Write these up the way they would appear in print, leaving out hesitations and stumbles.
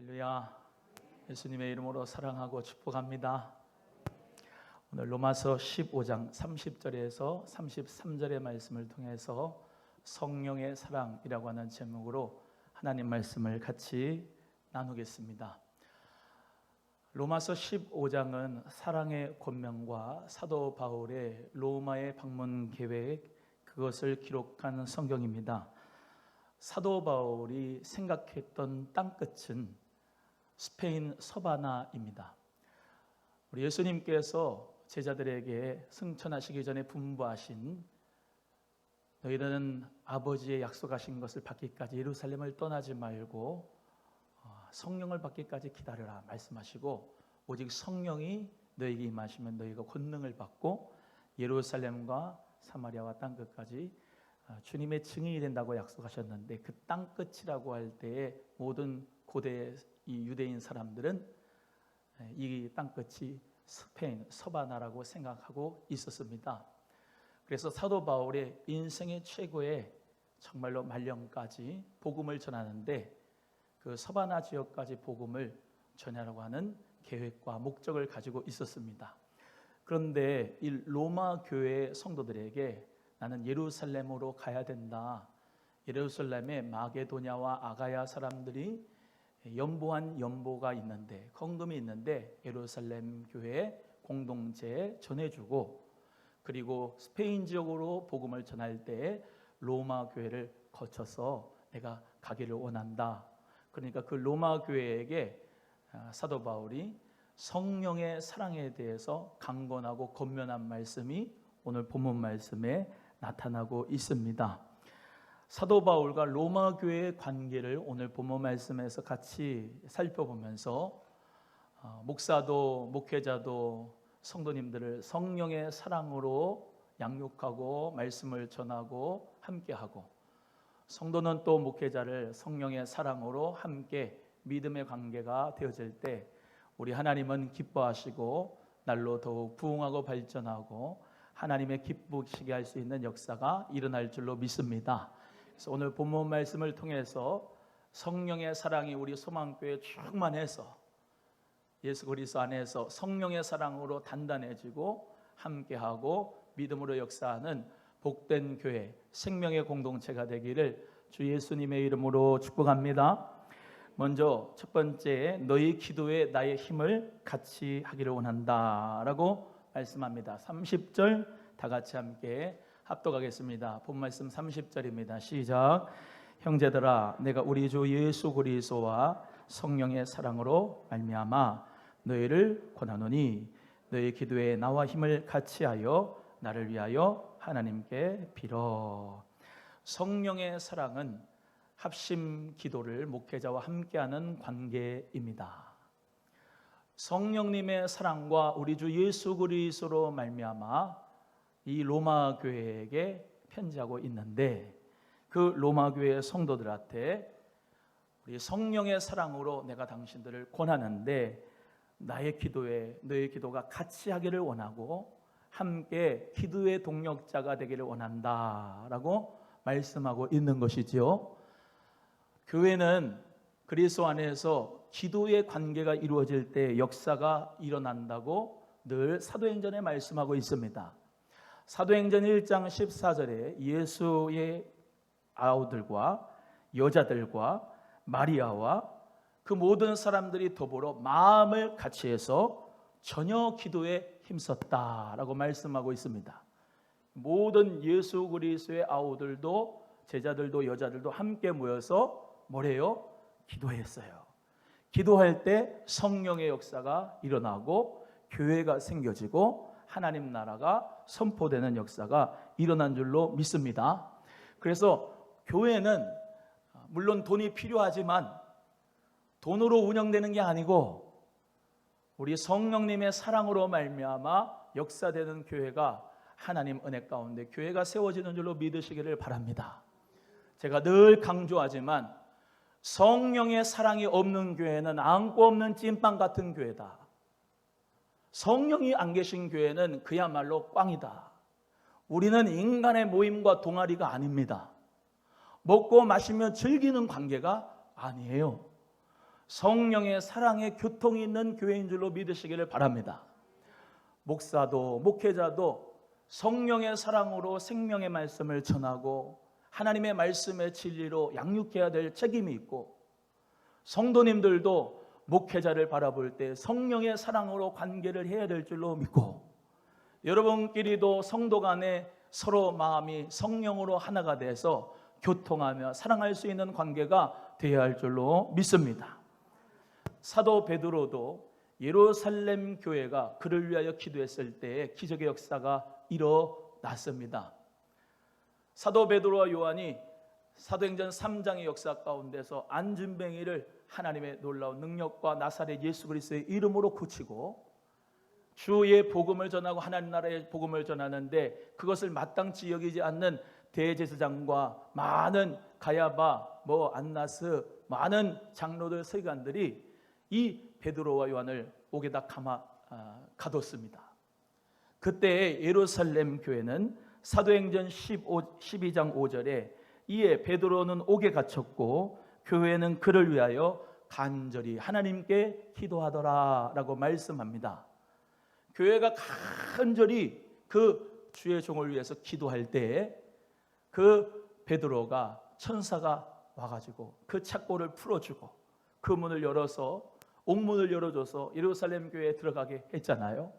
할렐루야. 예수님의 이름으로 사랑하고 축복합니다. 오늘 로마서 15장 30절에서 33절의 말씀을 통해서 성령의 사랑이라고 하는 제목으로 하나님 말씀을 같이 나누겠습니다. 로마서 15장은 사랑의 권면과 사도 바울의 로마의 방문 계획, 그것을 기록한 성경입니다. 사도 바울이 생각했던 땅끝은 스페인 서바나입니다. 우리 예수님께서 제자들에게 승천하시기 전에 분부하신 너희들은 아버지의 약속하신 것을 받기까지 예루살렘을 떠나지 말고 성령을 받기까지 기다려라 말씀하시고, 오직 성령이 너희에게 임하시면 너희가 권능을 받고 예루살렘과 사마리아와 땅끝까지 주님의 증인이 된다고 약속하셨는데, 그 땅끝이라고 할 때에 모든 고대 이 유대인 사람들은 이 땅끝이 스페인 서바나라고 생각하고 있었습니다. 그래서 사도 바울의 인생의 최고의 정말로 말년까지 복음을 전하는데, 그 서바나 지역까지 복음을 전하려고 하는 계획과 목적을 가지고 있었습니다. 그런데 이 로마 교회 성도들에게 나는 예루살렘으로 가야 된다. 예루살렘에 마게도냐와 아가야 사람들이 연보한 연보가 있는데, 헌금이 있는데 예루살렘 교회 공동체에 전해주고, 그리고 스페인 지역으로 복음을 전할 때 로마 교회를 거쳐서 내가 가기를 원한다. 그러니까 그 로마 교회에게 사도 바울이 성령의 사랑에 대해서 강권하고 권면한 말씀이 오늘 본문 말씀에 나타나고 있습니다. 사도 바울과 로마 교회의 관계를 오늘 본문 말씀에서 같이 살펴보면서 목사도 목회자도 성도님들을 성령의 사랑으로 양육하고 말씀을 전하고 함께하고, 성도는 또 목회자를 성령의 사랑으로 함께 믿음의 관계가 되어질 때 우리 하나님은 기뻐하시고 날로 더욱 부흥하고 발전하고 하나님의 기쁘시게 할 수 있는 역사가 일어날 줄로 믿습니다. 그래서 오늘 본문 말씀을 통해서 성령의 사랑이 우리 소망교회에 충만해서 예수 그리스도 안에서 성령의 사랑으로 단단해지고 함께하고 믿음으로 역사하는 복된 교회, 생명의 공동체가 되기를 주 예수님의 이름으로 축복합니다. 먼저 첫 번째, 너희 기도에 나의 힘을 같이 하기를 원한다 라고 말씀합니다. 30절 다 같이 함께 합독하겠습니다. 본 말씀 30절입니다. 시작. 형제들아, 내가 우리 주 예수 그리스도와 성령의 사랑으로 말미암아 너희를 권하노니 너희 기도에 나와 힘을 같이 하여 나를 위하여 하나님께 빌어. 성령의 사랑은 합심 기도를 목회자와 함께하는 관계입니다. 성령님의 사랑과 우리 주 예수 그리스도로 말미암아 이 로마 교회에게 편지하고 있는데, 그 로마 교회 성도들한테 우리 성령의 사랑으로 내가 당신들을 권하는데 나의 기도에 너의 기도가 같이 하기를 원하고 함께 기도의 동력자가 되기를 원한다라고 말씀하고 있는 것이지요. 교회는 그리스도 안에서 기도의 관계가 이루어질 때 역사가 일어난다고 늘 사도행전에 말씀하고 있습니다. 사도행전 1장 14절에 예수의 아우들과 여자들과 마리아와 그 모든 사람들이 더불어 마음을 같이 해서 전혀 기도에 힘썼다라고 말씀하고 있습니다. 모든 예수 그리스도의 아우들도 제자들도 여자들도 함께 모여서 뭐래요? 기도했어요. 기도할 때 성령의 역사가 일어나고 교회가 생겨지고 하나님 나라가 선포되는 역사가 일어난 줄로 믿습니다. 그래서 교회는 물론 돈이 필요하지만 돈으로 운영되는 게 아니고 우리 성령님의 사랑으로 말미암아 역사되는 교회가 하나님 은혜 가운데 교회가 세워지는 줄로 믿으시기를 바랍니다. 제가 늘 강조하지만 성령의 사랑이 없는 교회는 안고 없는 찐빵 같은 교회다. 성령이 안 계신 교회는 그야말로 꽝이다. 우리는 인간의 모임과 동아리가 아닙니다. 먹고 마시며 즐기는 관계가 아니에요. 성령의 사랑의 교통이 있는 교회인 줄로 믿으시기를 바랍니다. 목사도 목회자도 성령의 사랑으로 생명의 말씀을 전하고 하나님의 말씀의 진리로 양육해야 될 책임이 있고, 성도님들도 목회자를 바라볼 때 성령의 사랑으로 관계를 해야 될 줄로 믿고, 여러분끼리도 성도 간에 서로 마음이 성령으로 하나가 돼서 교통하며 사랑할 수 있는 관계가 되어야 할 줄로 믿습니다. 사도 베드로도 예루살렘 교회가 그를 위하여 기도했을 때에 기적의 역사가 일어났습니다. 사도 베드로와 요한이 사도행전 3장의 역사 가운데서 안진뱅이를 하나님의 놀라운 능력과 나사렛 예수 그리스도의 이름으로 고치고 주의 복음을 전하고 하나님 나라의 복음을 전하는데 그것을 마땅치 여기지 않는 대제사장과 많은 가야바, 안나스, 많은 장로들 서기관들이 이 베드로와 요한을 옥에다 가뒀습니다. 그때 예루살렘 교회는 사도행전 12장 5절에 이에 베드로는 옥에 갇혔고 교회는 그를 위하여 간절히 하나님께 기도하더라 라고 말씀합니다. 교회가 간절히 그 주의 종을 위해서 기도할 때 그 베드로가 천사가 와가지고 그 착고를 풀어주고 그 문을 열어서 옥문을 열어줘서 예루살렘 교회에 들어가게 했잖아요.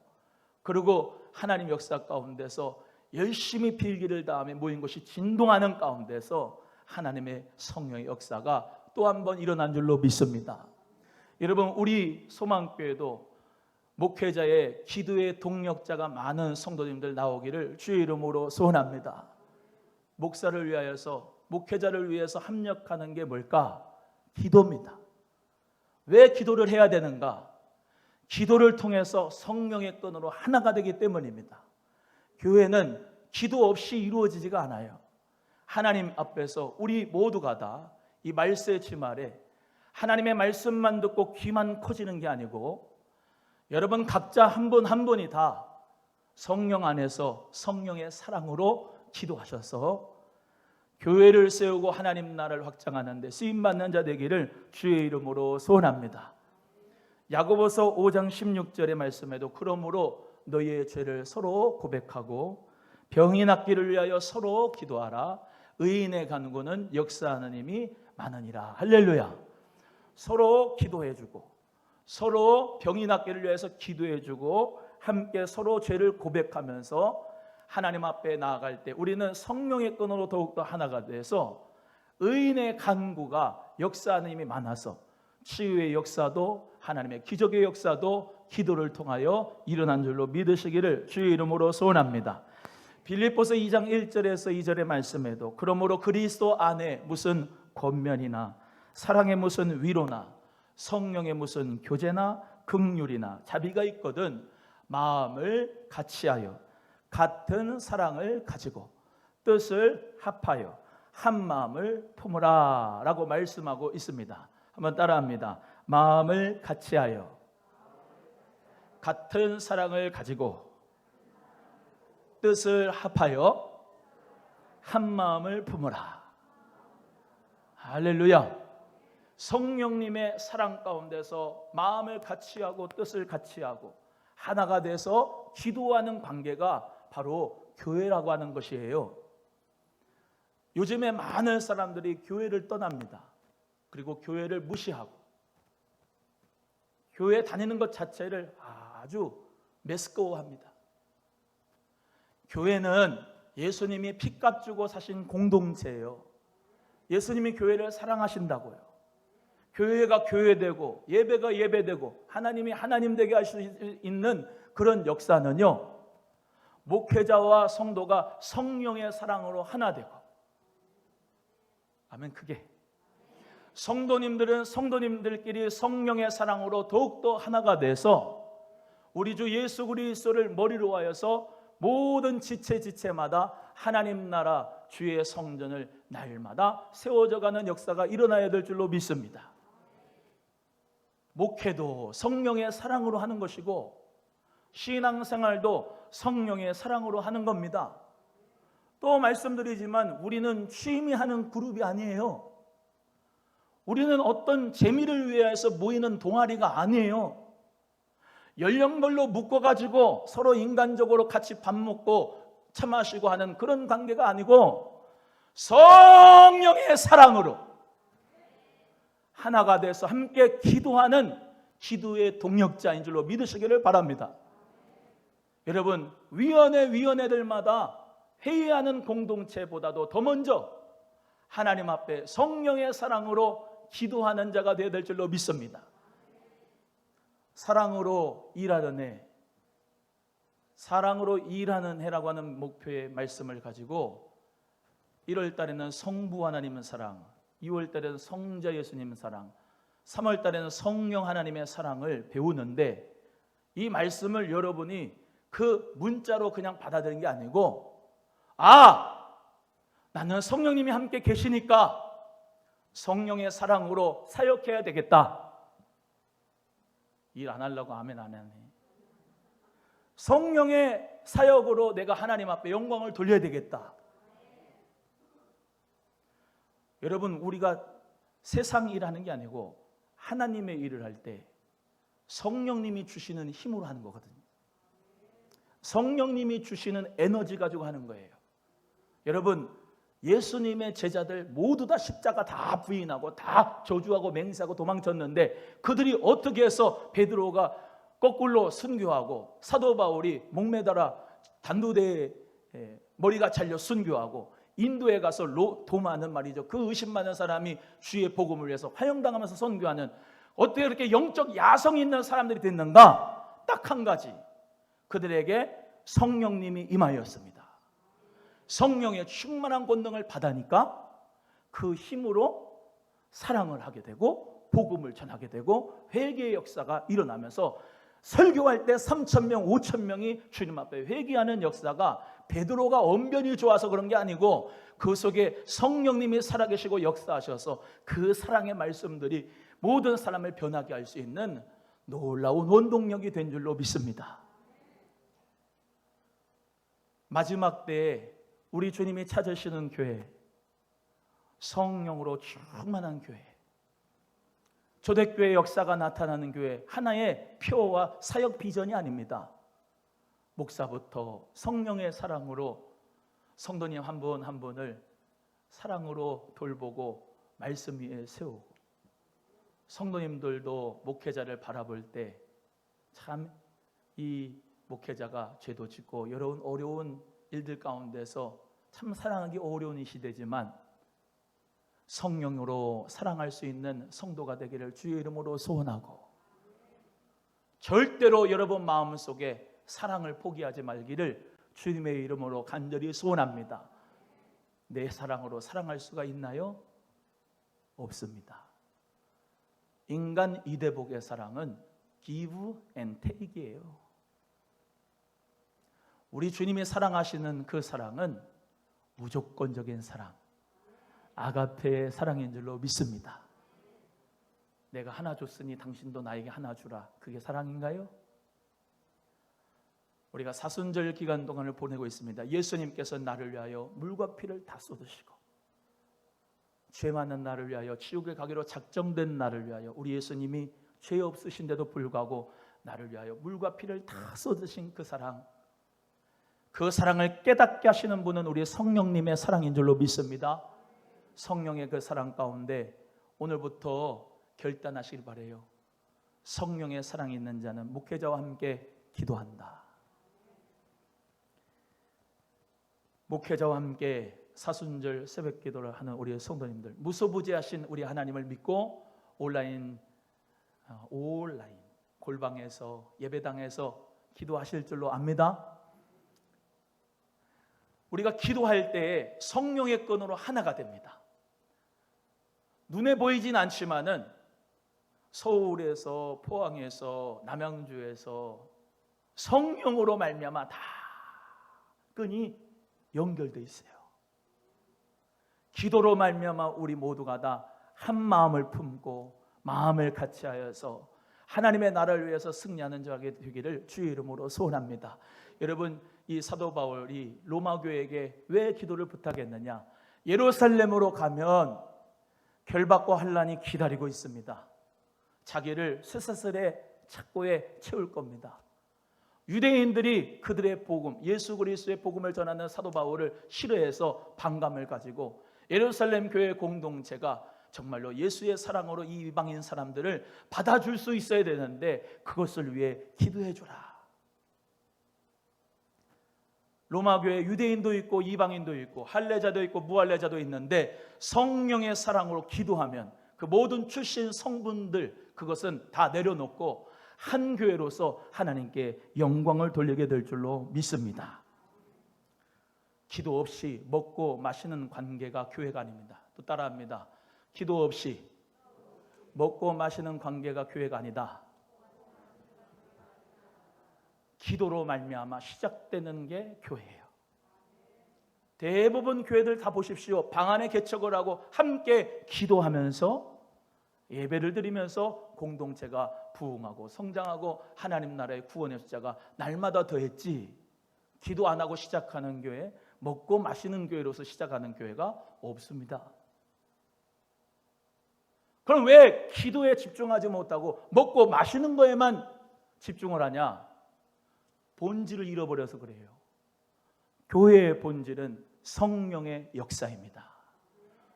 그리고 하나님 역사 가운데서 열심히 필기를 다음에 모인 것이 진동하는 가운데서 하나님의 성령의 역사가 또 한 번 일어난 줄로 믿습니다. 여러분, 우리 소망교회도 목회자의 기도의 동력자가 많은 성도님들 나오기를 주의 이름으로 소원합니다. 목사를 위하여서, 목회자를 위해서 합력하는 게 뭘까? 기도입니다. 왜 기도를 해야 되는가? 기도를 통해서 성령의 끈으로 하나가 되기 때문입니다. 교회는 기도 없이 이루어지지가 않아요. 하나님 앞에서 우리 모두가 다 이 말세의 치말에 하나님의 말씀만 듣고 귀만 커지는 게 아니고, 여러분 각자 한 분 한 분이 다 성령 안에서 성령의 사랑으로 기도하셔서 교회를 세우고 하나님 나라를 확장하는 데 쓰임받는 자 되기를 주의 이름으로 소원합니다. 야고보서 5장 16절의 말씀에도 그러므로 너희의 죄를 서로 고백하고 병이 낫기를 위하여 서로 기도하라. 의인의 간구는 역사하는 힘이 많으니라. 할렐루야. 서로 기도해주고 서로 병이 낫기를 위해서 기도해주고 함께 서로 죄를 고백하면서 하나님 앞에 나아갈 때 우리는 성령의 끈으로 더욱더 하나가 돼서 의인의 간구가 역사하는 힘이 많아서 치유의 역사도 하나님의 기적의 역사도 기도를 통하여 일어난 줄로 믿으시기를 주의 이름으로 소원합니다. 빌립보서 2장 1절에서 2절의 말씀에도 그러므로 그리스도 안에 무슨 권면이나 사랑의 무슨 위로나 성령의 무슨 교제나 긍휼이나 자비가 있거든 마음을 같이하여 같은 사랑을 가지고 뜻을 합하여 한 마음을 품으라 라고 말씀하고 있습니다. 한번 따라합니다. 마음을 같이하여 같은 사랑을 가지고 뜻을 합하여 한 마음을 품으라. 할렐루야. 성령님의 사랑 가운데서 마음을 같이하고 뜻을 같이하고 하나가 돼서 기도하는 관계가 바로 교회라고 하는 것이에요. 요즘에 많은 사람들이 교회를 떠납니다. 그리고 교회를 무시하고 교회 다니는 것 자체를 아주 메스꺼워합니다. 교회는 예수님이 피값 주고 사신 공동체예요. 예수님이 교회를 사랑하신다고요. 교회가 교회되고 예배가 예배되고 하나님이 하나님 되게 할 수 있는 그런 역사는요, 목회자와 성도가 성령의 사랑으로 하나 되고, 아멘. 그게 성도님들은 성도님들끼리 성령의 사랑으로 더욱더 하나가 돼서 우리 주 예수 그리스도를 머리로 하여서 모든 지체마다 하나님 나라 주의 성전을 날마다 세워져가는 역사가 일어나야 될 줄로 믿습니다. 목회도 성령의 사랑으로 하는 것이고 신앙생활도 성령의 사랑으로 하는 겁니다. 또 말씀드리지만 우리는 취미 하는 그룹이 아니에요. 우리는 어떤 재미를 위해서 모이는 동아리가 아니에요. 연령별로 묶어가지고 서로 인간적으로 같이 밥 먹고 차 마시고 하는 그런 관계가 아니고 성령의 사랑으로 하나가 돼서 함께 기도하는 기도의 동역자인 줄로 믿으시기를 바랍니다. 여러분, 위원회들마다 회의하는 공동체보다도 더 먼저 하나님 앞에 성령의 사랑으로 기도하는 자가 되어야 될 줄로 믿습니다. 사랑으로 일하는 해, 사랑으로 일하는 해라고 하는 목표의 말씀을 가지고 1월 달에는 성부 하나님의 사랑, 2월 달에는 성자 예수님의 사랑, 3월 달에는 성령 하나님의 사랑을 배우는데, 이 말씀을 여러분이 그 문자로 그냥 받아들이는 게 아니고, 나는 성령님이 함께 계시니까 성령의 사랑으로 사역해야 되겠다. 일 안 하려고 아멘 안 하네. 성령의 사역으로 내가 하나님 앞에 영광을 돌려야 되겠다. 여러분, 우리가 세상 일하는 게 아니고 하나님의 일을 할 때 성령님이 주시는 힘으로 하는 거거든요. 성령님이 주시는 에너지 가지고 하는 거예요. 여러분, 예수님의 제자들 모두 다 십자가 다 부인하고 다 저주하고 맹세하고 도망쳤는데, 그들이 어떻게 해서 베드로가 거꾸로 순교하고 사도 바울이 목매달아 단도대에 머리가 잘려 순교하고 인도에 가서 도마는 말이죠, 그 의심 많은 사람이 주의 복음을 위해서 화형당하면서 선교하는, 어떻게 그렇게 영적 야성이 있는 사람들이 됐는가? 딱 한 가지, 그들에게 성령님이 임하였습니다. 성령의 충만한 권능을 받으니까 그 힘으로 사랑을 하게 되고 복음을 전하게 되고 회개의 역사가 일어나면서 설교할 때 3,000명, 5,000명이 주님 앞에 회개하는 역사가 베드로가 언변이 좋아서 그런 게 아니고 그 속에 성령님이 살아계시고 역사하셔서 그 사랑의 말씀들이 모든 사람을 변하게 할 수 있는 놀라운 원동력이 된 줄로 믿습니다. 마지막 때에 우리 주님이 찾으시는 교회, 성령으로 충만한 교회, 초대교회 역사가 나타나는 교회, 하나의 표와 사역 비전이 아닙니다. 목사부터 성령의 사랑으로 성도님 한 분 한 분을 사랑으로 돌보고 말씀 위에 세우고, 성도님들도 목회자를 바라볼 때 참 이 목회자가 죄도 짓고 여러 어려운 일들 가운데서 참 사랑하기 어려운 이 시대지만 성령으로 사랑할 수 있는 성도가 되기를 주의 이름으로 소원하고, 절대로 여러분 마음속에 사랑을 포기하지 말기를 주님의 이름으로 간절히 소원합니다. 내 사랑으로 사랑할 수가 있나요? 없습니다. 인간 이대복의 사랑은 give and take이에요. 우리 주님이 사랑하시는 그 사랑은 무조건적인 사랑, 아가페의 사랑인 줄로 믿습니다. 내가 하나 줬으니 당신도 나에게 하나 주라. 그게 사랑인가요? 우리가 사순절 기간 동안을 보내고 있습니다. 예수님께서 나를 위하여 물과 피를 다 쏟으시고 죄 많은 나를 위하여 지옥에 가기로 작정된 나를 위하여, 우리 예수님이 죄 없으신데도 불구하고 나를 위하여 물과 피를 다 쏟으신 그 사랑, 그 사랑을 깨닫게 하시는 분은 우리 성령님의 사랑인 줄로 믿습니다. 성령의 그 사랑 가운데 오늘부터 결단하시길 바라요. 성령의 사랑이 있는 자는 목회자와 함께 기도한다. 목회자와 함께 사순절 새벽 기도를 하는 우리 성도님들, 무소부재하신 우리 하나님을 믿고 온라인 골방에서 예배당에서 기도하실 줄로 압니다. 우리가 기도할 때 성령의 끈으로 하나가 됩니다. 눈에 보이진 않지만은 서울에서, 포항에서, 남양주에서 성령으로 말미암아 다 끈이 연결되어 있어요. 기도로 말미암아 우리 모두가 다 한 마음을 품고 마음을 같이하여서 하나님의 나라를 위해서 승리하는 자가 되기를 주의 이름으로 소원합니다. 여러분, 이 사도 바울이 로마 교회에게 왜 기도를 부탁했느냐? 예루살렘으로 가면 결박과 환난이 기다리고 있습니다. 자기를 쇠사슬의 착고에 채울 겁니다. 유대인들이 그들의 복음, 예수 그리스도의 복음을 전하는 사도 바울을 싫어해서 반감을 가지고 예루살렘 교회 공동체가 정말로 예수의 사랑으로 이 이방인 사람들을 받아줄 수 있어야 되는데 그것을 위해 기도해 주라. 로마 교회 유대인도 있고 이방인도 있고 할례자도 있고 무할례자도 있는데 성령의 사랑으로 기도하면 그 모든 출신 성분들 그것은 다 내려놓고 한 교회로서 하나님께 영광을 돌리게 될 줄로 믿습니다. 기도 없이 먹고 마시는 관계가 교회가 아닙니다. 또 따라합니다. 기도 없이 먹고 마시는 관계가 교회가 아니다. 기도로 말미암아 시작되는 게 교회예요. 대부분 교회들 다 보십시오. 방 안에 개척을 하고 함께 기도하면서 예배를 드리면서 공동체가 부흥하고 성장하고 하나님 나라의 구원의 숫자가 날마다 더했지, 기도 안 하고 시작하는 교회, 먹고 마시는 교회로서 시작하는 교회가 없습니다. 그럼 왜 기도에 집중하지 못하고 먹고 마시는 거에만 집중을 하냐? 본질을 잃어버려서 그래요. 교회의 본질은 성령의 역사입니다.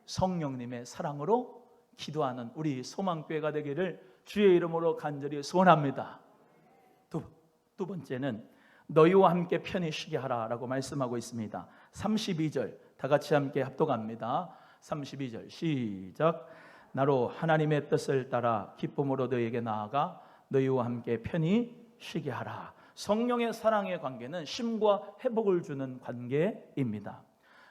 성령님의 사랑으로 기도하는 우리 소망교회가 되기를 주의 이름으로 간절히 소원합니다. 두 번째는 너희와 함께 편히 쉬게 하라라고 말씀하고 있습니다. 32절 다 같이 함께 합독합니다. 32절 시작. 나로 하나님의 뜻을 따라 기쁨으로 너희에게 나아가 너희와 함께 편히 쉬게 하라. 성령의 사랑의 관계는 쉼과 회복을 주는 관계입니다.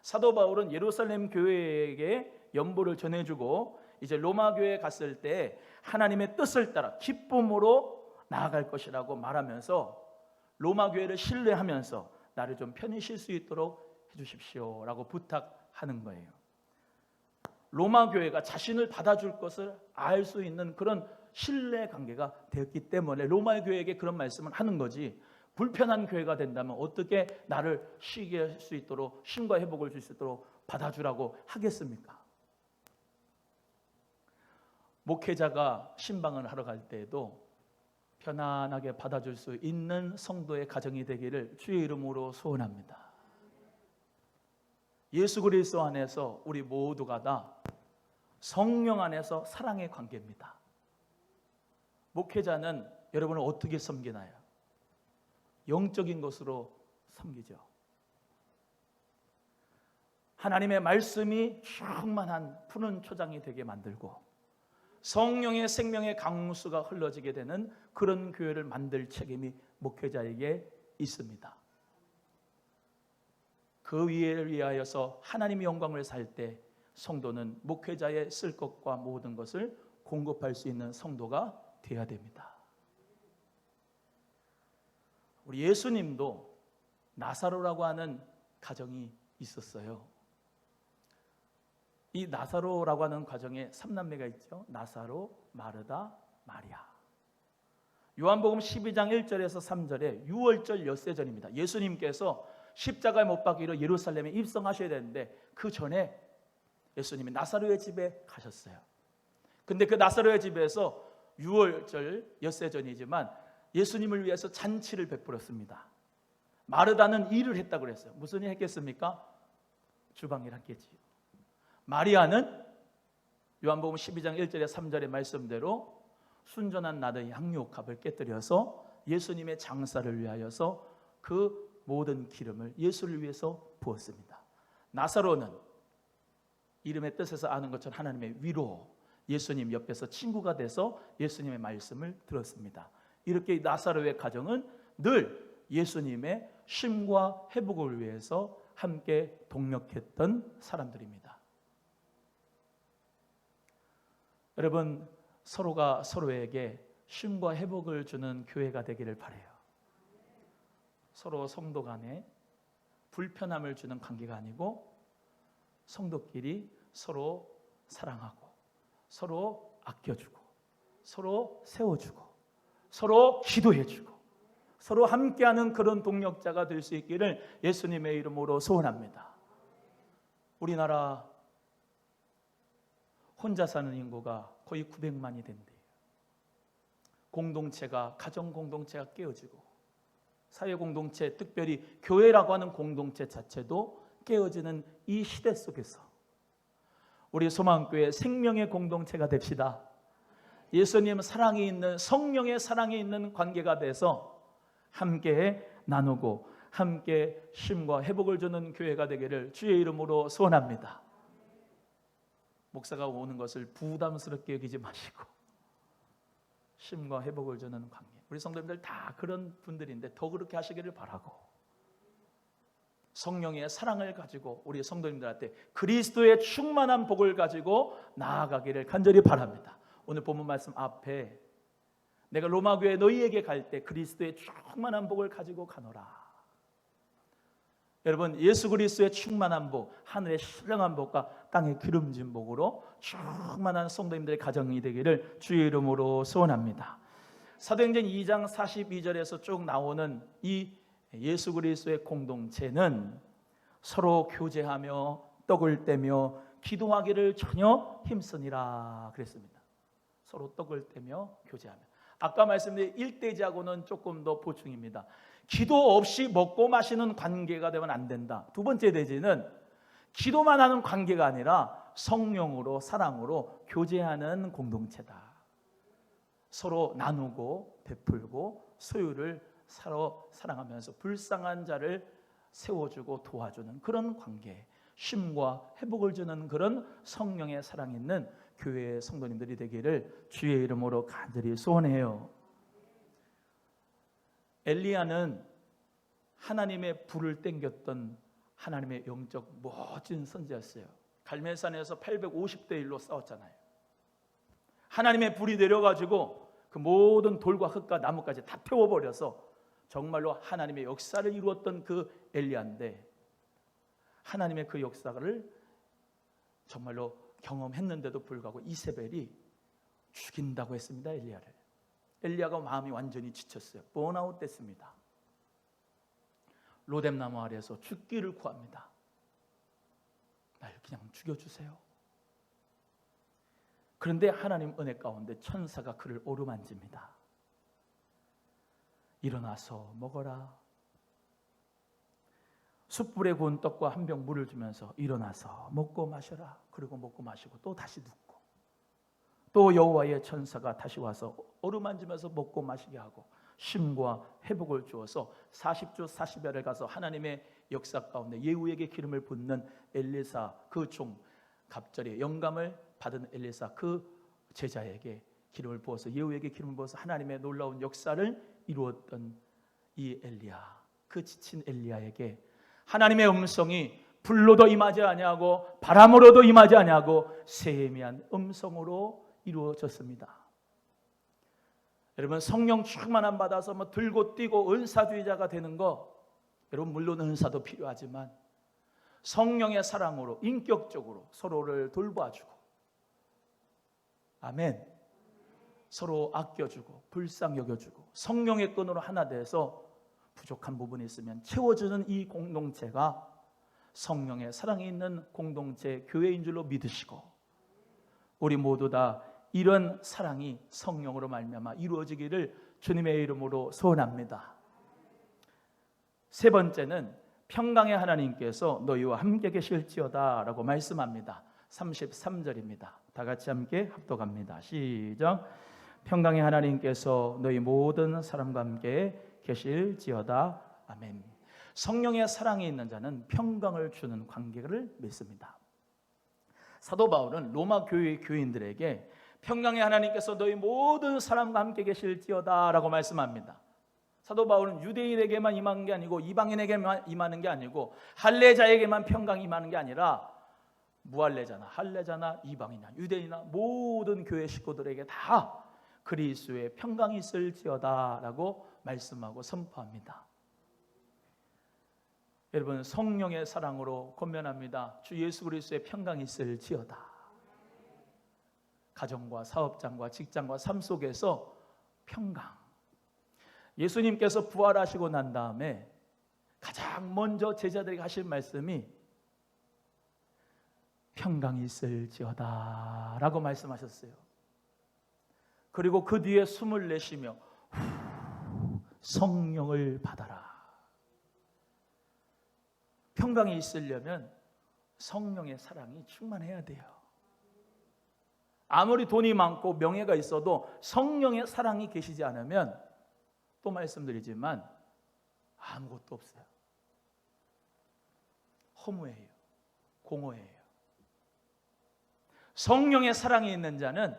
사도 바울은 예루살렘 교회에게 연보를 전해주고 이제 로마 교회에 갔을 때 하나님의 뜻을 따라 기쁨으로 나아갈 것이라고 말하면서 로마 교회를 신뢰하면서 나를 좀 편히 쉴 수 있도록 해주십시오 라고 부탁하는 거예요. 로마 교회가 자신을 받아줄 것을 알 수 있는 그런 신뢰 관계가 되었기 때문에 로마 교회에게 그런 말씀을 하는 거지, 불편한 교회가 된다면 어떻게 나를 쉬게 할 수 있도록 쉼과 회복을 줄 수 있도록 받아주라고 하겠습니까? 목회자가 신방을 하러 갈 때에도 편안하게 받아줄 수 있는 성도의 가정이 되기를 주의 이름으로 소원합니다. 예수 그리스도 안에서 우리 모두가 다 성령 안에서 사랑의 관계입니다. 목회자는 여러분을 어떻게 섬기나요? 영적인 것으로 섬기죠. 하나님의 말씀이 충만한 푸른 초장이 되게 만들고 성령의 생명의 강수가 흘러지게 되는 그런 교회를 만들 책임이 목회자에게 있습니다. 그 위에 위하여서 하나님의 영광을 살 때 성도는 목회자의 쓸 것과 모든 것을 공급할 수 있는 성도가 되어야 됩니다. 우리 예수님도 나사로라고 하는 가정이 있었어요. 이 나사로라고 하는 가정에 3남매가 있죠. 나사로, 마르다, 마리아. 요한복음 12장 1절에서 3절에 유월절 엿새전입니다. 예수님께서 십자가에 못 박히러 예루살렘에 입성하셔야 되는데 그 전에 예수님이 나사로의 집에 가셨어요. 근데 그 나사로의 집에서 유월절 엿새전이지만 예수님을 위해서 잔치를 베풀었습니다. 마르다는 일을 했다고 그랬어요. 무슨 일 했겠습니까? 주방일 했겠지. 마리아는 요한복음 12장 1절에 3절의 말씀대로 순전한 나의 양육합을 깨뜨려서 예수님의 장사를 위하여서 그 모든 기름을 예수를 위해서 부었습니다. 나사로는 이름의 뜻에서 아는 것처럼 하나님의 위로, 예수님 옆에서 친구가 돼서 예수님의 말씀을 들었습니다. 이렇게 나사로의 가정은 늘 예수님의 쉼과 회복을 위해서 함께 동력했던 사람들입니다. 여러분, 서로가 서로에게 쉼과 회복을 주는 교회가 되기를 바라요. 서로 성도 간에 불편함을 주는 관계가 아니고 성도끼리 서로 사랑하고 서로 아껴주고 서로 세워주고 서로 기도해주고 서로 함께하는 그런 동력자가 될 수 있기를 예수님의 이름으로 소원합니다. 우리나라 혼자 사는 인구가 거의 900만이 된대요. 공동체가, 가정 공동체가 깨어지고 사회 공동체, 특별히 교회라고 하는 공동체 자체도 깨어지는 이 시대 속에서 우리 소망교회 생명의 공동체가 됩시다. 예수님 사랑이 있는, 성령의 사랑이 있는 관계가 돼서 함께 나누고 함께 쉼과 회복을 주는 교회가 되기를 주의 이름으로 소원합니다. 목사가 오는 것을 부담스럽게 여기지 마시고 쉼과 회복을 주는 관계, 우리 성도님들 다 그런 분들인데 더 그렇게 하시기를 바라고, 성령의 사랑을 가지고 우리 성도님들한테 그리스도의 충만한 복을 가지고 나아가기를 간절히 바랍니다. 오늘 본문 말씀 앞에 내가 로마 교회 너희에게 갈 때 그리스도의 충만한 복을 가지고 가노라. 여러분, 예수 그리스도의 충만한 복, 하늘의 신령한 복과 땅의 기름진 복으로 충만한 성도님들의 가정이 되기를 주의 이름으로 소원합니다. 사도행전 2장 42절에서 쭉 나오는 이 예수 그리스도의 공동체는 서로 교제하며 떡을 떼며 기도하기를 전혀 힘쓰니라 그랬습니다. 서로 떡을 떼며 교제하며. 아까 말씀드린 일대지하고는 조금 더 보충입니다. 기도 없이 먹고 마시는 관계가 되면 안 된다. 두 번째 대지는 기도만 하는 관계가 아니라 성령으로, 사랑으로 교제하는 공동체다. 서로 나누고 베풀고 소유를 서로 사랑하면서 불쌍한 자를 세워주고 도와주는 그런 관계, 쉼과 회복을 주는 그런 성령의 사랑 있는 교회의 성도님들이 되기를 주의 이름으로 간절히 소원해요. 엘리야는 하나님의 불을 땡겼던 하나님의 영적 멋진 선지자였어요. 갈멜산에서 850대 1로 싸웠잖아요. 하나님의 불이 내려가지고 그 모든 돌과 흙과 나무까지 다 태워버려서 정말로 하나님의 역사를 이루었던 그 엘리야인데, 하나님의 그 역사를 정말로 경험했는데도 불구하고 이세벨이 죽인다고 했습니다. 엘리야를. 엘리야가 마음이 완전히 지쳤어요. 번아웃 됐습니다. 로뎀나무 아래에서 죽기를 구합니다. 날 그냥 죽여주세요. 그런데 하나님 은혜 가운데 천사가 그를 오르만집니다. 일어나서 먹어라. 숯불에 구운 떡과 한 병 물을 주면서 일어나서 먹고 마셔라. 그리고 먹고 마시고 또 다시 눕고, 또 여호와의 천사가 다시 와서 어루만지면서 먹고 마시게 하고 쉼과 회복을 주어서 40주 40야를 가서 하나님의 역사 가운데 예후에게 기름을 붓는 엘리사 그 종, 갑절에 영감을 받은 엘리사 그 제자에게 기름을 부어서, 예후에게 기름을 부어서 하나님의 놀라운 역사를 이루었던 이 엘리야, 그 지친 엘리야에게 하나님의 음성이 불로도 임하지 아니하고 바람으로도 임하지 아니하고 세미한 음성으로 이루어졌습니다. 여러분, 성령 충만함 받아서 들고 뛰고 은사주의자가 되는 거, 여러분 물론 은사도 필요하지만 성령의 사랑으로 인격적으로 서로를 돌봐주고, 아멘, 서로 아껴주고 불쌍히 여겨주고 성령의 끈으로 하나 돼서 부족한 부분이 있으면 채워주는 이 공동체가 성령의 사랑이 있는 공동체, 교회인 줄로 믿으시고, 우리 모두 다 이런 사랑이 성령으로 말미암아 이루어지기를 주님의 이름으로 소원합니다. 세 번째는 평강의 하나님께서 너희와 함께 계실지어다 라고 말씀합니다. 33절입니다. 다 같이 함께 합독합니다. 시작. 평강의 하나님께서 너희 모든 사람과 함께 계실지어다. 아멘. 성령의 사랑이 있는 자는 평강을 주는 관계를 맺습니다. 사도 바울은 로마 교회 교인들에게 평강의 하나님께서 너희 모든 사람과 함께 계실지어다 라고 말씀합니다. 사도 바울은 유대인에게만 임하는 게 아니고 이방인에게만 임하는 게 아니고 할례자에게만 평강이 임하는 게 아니라 무할례자나 할례자나 이방인이나 유대인이나 모든 교회 식구들에게 다 그리스도의 평강이 있을지어다 라고 말씀하고 선포합니다. 여러분, 성령의 사랑으로 권면합니다. 주 예수 그리스도의 평강이 있을지어다. 가정과 사업장과 직장과 삶 속에서 평강. 예수님께서 부활하시고 난 다음에 가장 먼저 제자들에게 하신 말씀이 평강이 있을지어다 라고 말씀하셨어요. 그리고 그 뒤에 숨을 내쉬며 성령을 받아라. 평강이 있으려면 성령의 사랑이 충만해야 돼요. 아무리 돈이 많고 명예가 있어도 성령의 사랑이 계시지 않으면 또 말씀드리지만 아무것도 없어요. 허무해요. 공허해요. 성령의 사랑이 있는 자는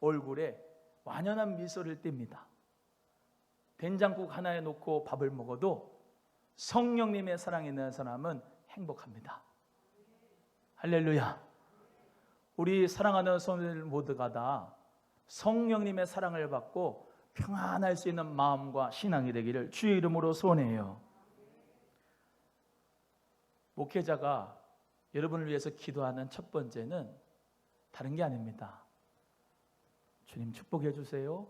얼굴에 완연한 미소를 띱니다. 된장국 하나에 놓고 밥을 먹어도 성령님의 사랑이 있는 사람은 행복합니다. 할렐루야. 우리 사랑하는 성도들 모두가 다 성령님의 사랑을 받고 평안할 수 있는 마음과 신앙이 되기를 주의 이름으로 소원해요. 목회자가 여러분을 위해서 기도하는 첫 번째는 다른 게 아닙니다. 주님 축복해 주세요.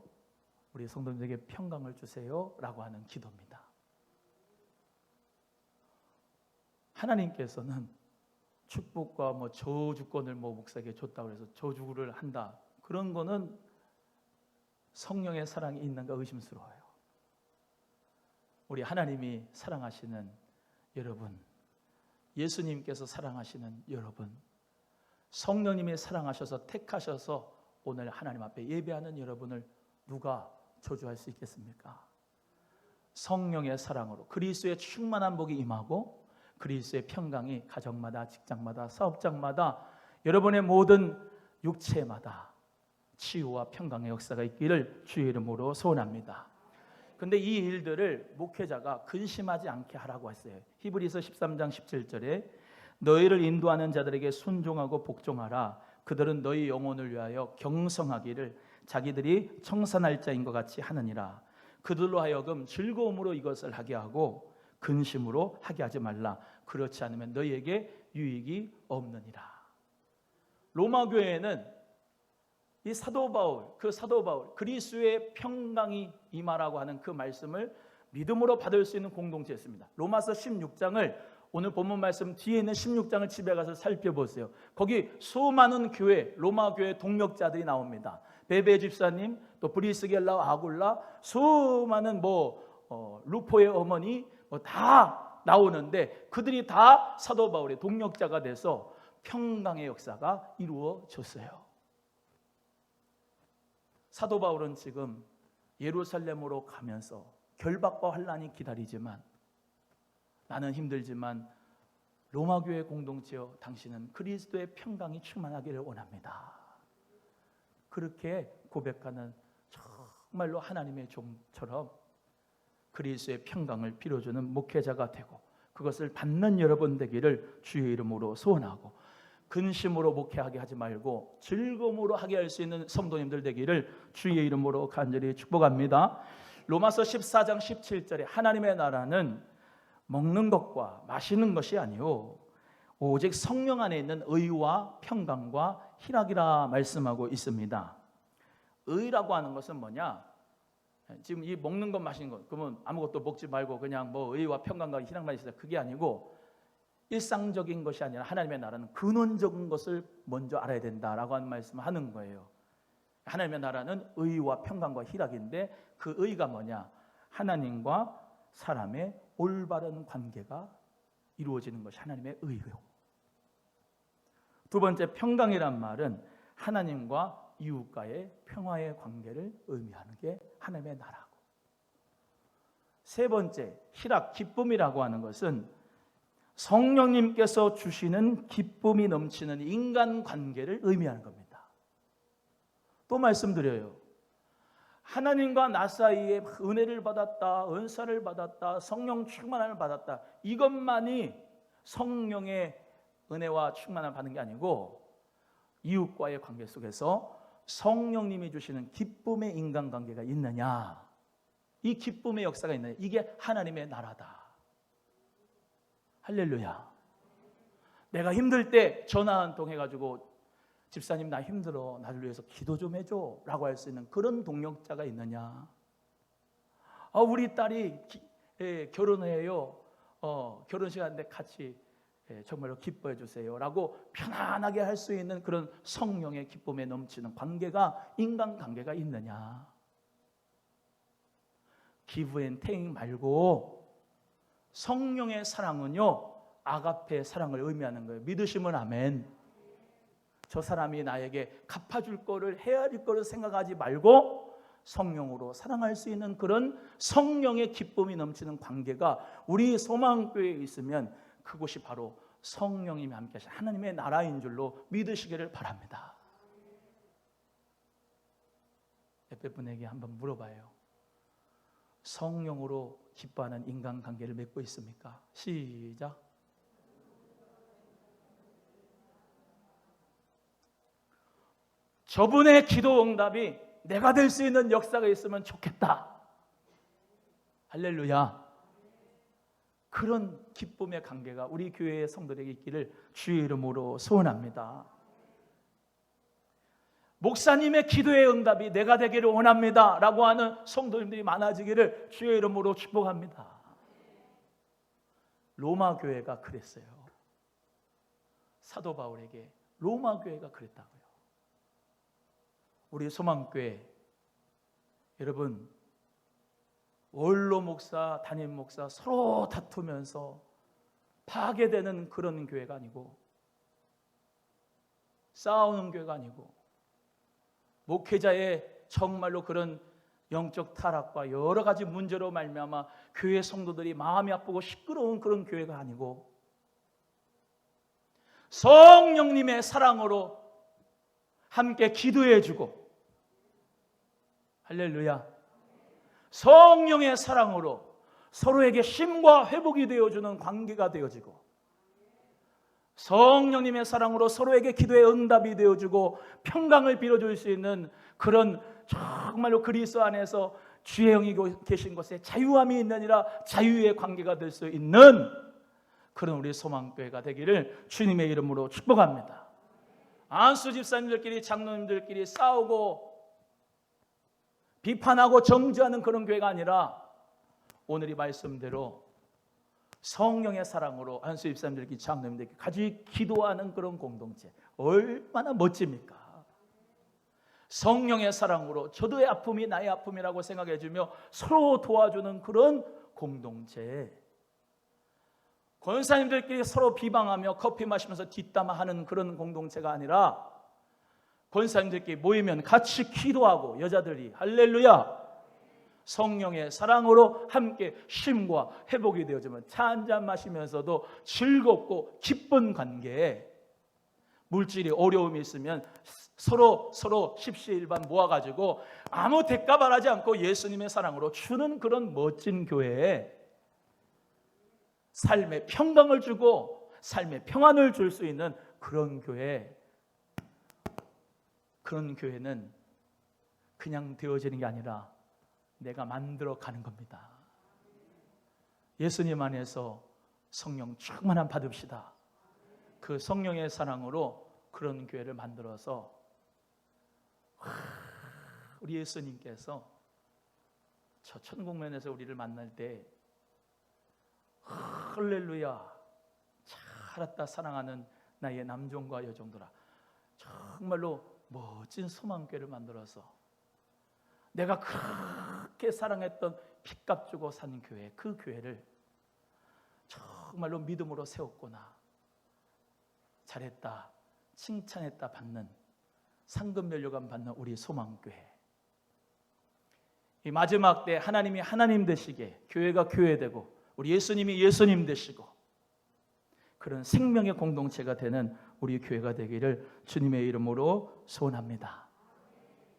우리 성도님에게 평강을 주세요 라고 하는 기도입니다. 하나님께서는 축복과 저주권을 목사에게 줬다고 해서 저주를 한다, 그런 거는 성령의 사랑이 있는가 의심스러워요. 우리 하나님이 사랑하시는 여러분, 예수님께서 사랑하시는 여러분, 성령님이 사랑하셔서 택하셔서 오늘 하나님 앞에 예배하는 여러분을 누가 저주할 수 있겠습니까? 성령의 사랑으로 그리스도의 충만한 복이 임하고 그리스도의 평강이 가정마다, 직장마다, 사업장마다, 여러분의 모든 육체마다 치유와 평강의 역사가 있기를 주의 이름으로 소원합니다. 근데 이 일들을 목회자가 근심하지 않게 하라고 했어요. 히브리서 13장 17절에 너희를 인도하는 자들에게 순종하고 복종하라. 그들은 너희 영혼을 위하여 경성하기를 자기들이 청산할 자인 것 같이 하느니라. 그들로 하여금 즐거움으로 이것을 하게 하고 근심으로 하게 하지 말라. 그렇지 않으면 너희에게 유익이 없느니라. 로마 교회에는 이 사도 바울 그리스도의 평강이 임하라고 하는 그 말씀을 믿음으로 받을 수 있는 공동체였습니다. 로마서 16장을 오늘 본문 말씀 뒤에 있는 16장을 집에 가서 살펴보세요. 거기 수많은 교회, 로마 교회 동력자들이 나옵니다. 베베 집사님, 또 브리스겔라, 아굴라, 수많은 루포의 어머니 다 나오는데 그들이 다 사도 바울의 동력자가 돼서 평강의 역사가 이루어졌어요. 사도 바울은 지금 예루살렘으로 가면서 결박과 환난이 기다리지만 나는 힘들지만 로마 교회 공동체여 당신은 그리스도의 평강이 충만하기를 원합니다. 그렇게 고백하는 정말로 하나님의 종처럼 그리스도의 평강을 빌어주는 목회자가 되고 그것을 받는 여러분 되기를 주의 이름으로 소원하고, 근심으로 목회하게 하지 말고 즐거움으로 하게 할 수 있는 성도님들 되기를 주의 이름으로 간절히 축복합니다. 로마서 14장 17절에 하나님의 나라는 먹는 것과 마시는 것이 아니요 오직 성령 안에 있는 의와 평강과 희락이라 말씀하고 있습니다. 의라고 하는 것은 뭐냐? 지금 이 먹는 것 마시는 것, 그러면 아무것도 먹지 말고 그냥 의와 평강과 희락만 있어요. 그게 아니고 일상적인 것이 아니라 하나님의 나라는 근원적인 것을 먼저 알아야 된다라고 하는 말씀을 하는 거예요. 하나님의 나라는 의와 평강과 희락인데 그 의가 뭐냐? 하나님과 사람의 올바른 관계가 이루어지는 것이 하나님의 의예요. 두 번째, 평강이란 말은 하나님과 이웃과의 평화의 관계를 의미하는 게 하나님의 나라고, 세 번째, 희락, 기쁨이라고 하는 것은 성령님께서 주시는 기쁨이 넘치는 인간관계를 의미하는 겁니다. 또 말씀드려요. 하나님과 나 사이에 은혜를 받았다, 은사를 받았다, 성령 충만함을 받았다, 이것만이 성령의 은혜와 충만함을 받는 게 아니고 이웃과의 관계 속에서 성령님이 주시는 기쁨의 인간관계가 있느냐, 이 기쁨의 역사가 있느냐, 이게 하나님의 나라다. 할렐루야. 내가 힘들 때 전화 한 통 해가지고 집사님 나 힘들어, 나를 위해서 기도 좀 해줘 라고 할 수 있는 그런 동력자가 있느냐. 우리 딸이 결혼해요. 결혼식 하는데 같이 정말로 기뻐해 주세요라고 편안하게 할 수 있는 그런 성령의 기쁨에 넘치는 관계가 인간관계가 있느냐? 기브 앤 테이크 말고 성령의 사랑은요, 아가페 사랑을 의미하는 거예요. 믿으시면 아멘. 저 사람이 나에게 갚아줄 거를, 헤아릴 거를 생각하지 말고 성령으로 사랑할 수 있는 그런 성령의 기쁨이 넘치는 관계가 우리 소망교회에 있으면 그곳이 바로 성령님이 함께 하신 하나님의 나라인 줄로 믿으시기를 바랍니다. 옆에 분에게 한번 물어봐요. 성령으로 기뻐하는 인간관계를 맺고 있습니까? 시작. 저분의 기도 응답이 내가 될 수 있는 역사가 있으면 좋겠다. 할렐루야. 그런 기쁨의 관계가 우리 교회의 성도들에게 있기를 주의 이름으로 소원합니다. 목사님의 기도의 응답이 내가 되기를 원합니다 라고 하는 성도님들이 많아지기를 주의 이름으로 축복합니다. 로마 교회가 그랬어요. 사도 바울에게 로마 교회가 그랬다고요. 우리 소망교회 여러분, 원로 목사, 담임 목사 서로 다투면서 파괴되는 그런 교회가 아니고, 싸우는 교회가 아니고, 목회자의 정말로 그런 영적 타락과 여러 가지 문제로 말미암아 교회 성도들이 마음이 아프고 시끄러운 그런 교회가 아니고, 성령님의 사랑으로 함께 기도해주고, 할렐루야, 성령의 사랑으로 서로에게 쉼과 회복이 되어주는 관계가 되어지고, 성령님의 사랑으로 서로에게 기도의 응답이 되어주고 평강을 빌어줄 수 있는 그런 정말로 그리스도 안에서 주의 영이 계신 곳에 자유함이 있느니라 자유의 관계가 될 수 있는 그런 우리 소망교회가 되기를 주님의 이름으로 축복합니다. 안수 집사님들끼리, 장로님들끼리 싸우고 비판하고 정죄하는 그런 교회가 아니라 오늘 이 말씀대로 성령의 사랑으로 안수 집사님들끼리, 장로님들끼리 같이 기도하는 그런 공동체, 얼마나 멋집니까? 성령의 사랑으로 저도의 아픔이 나의 아픔이라고 생각해주며 서로 도와주는 그런 공동체, 권사님들끼리 서로 비방하며 커피 마시면서 뒷담화하는 그런 공동체가 아니라 권사님들끼리 모이면 같이 기도하고, 여자들이 할렐루야, 성령의 사랑으로 함께 쉼과 회복이 되어지면 차 한잔 마시면서도 즐겁고 기쁜 관계에, 물질이 어려움이 있으면 서로 십시일반 모아가지고 아무 대가 바라지 않고 예수님의 사랑으로 주는 그런 멋진 교회에 삶의 평강을 주고 삶의 평안을 줄 수 있는 그런 교회, 그런 교회는 그냥 되어지는 게 아니라 내가 만들어 가는 겁니다. 예수님 안에서 성령 충만함 받읍시다. 그 성령의 사랑으로 그런 교회를 만들어서 우리 예수님께서 저 천국면에서 우리를 만날 때 할렐루야, 잘했다 사랑하는 나의 남종과 여종들아, 정말로 멋진 소망교회를 만들어서 내가 그렇게 사랑했던 핏값 주고 산 교회, 그 교회를 정말로 믿음으로 세웠구나, 잘했다, 칭찬했다 받는, 상급 면류관 받는 우리 소망교회, 이 마지막 때 하나님이 하나님 되시게, 교회가 교회 되고 우리 예수님이 예수님 되시고 그런 생명의 공동체가 되는 우리 교회가 되기를 주님의 이름으로 소원합니다.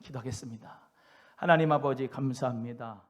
기도하겠습니다. 하나님 아버지 감사합니다.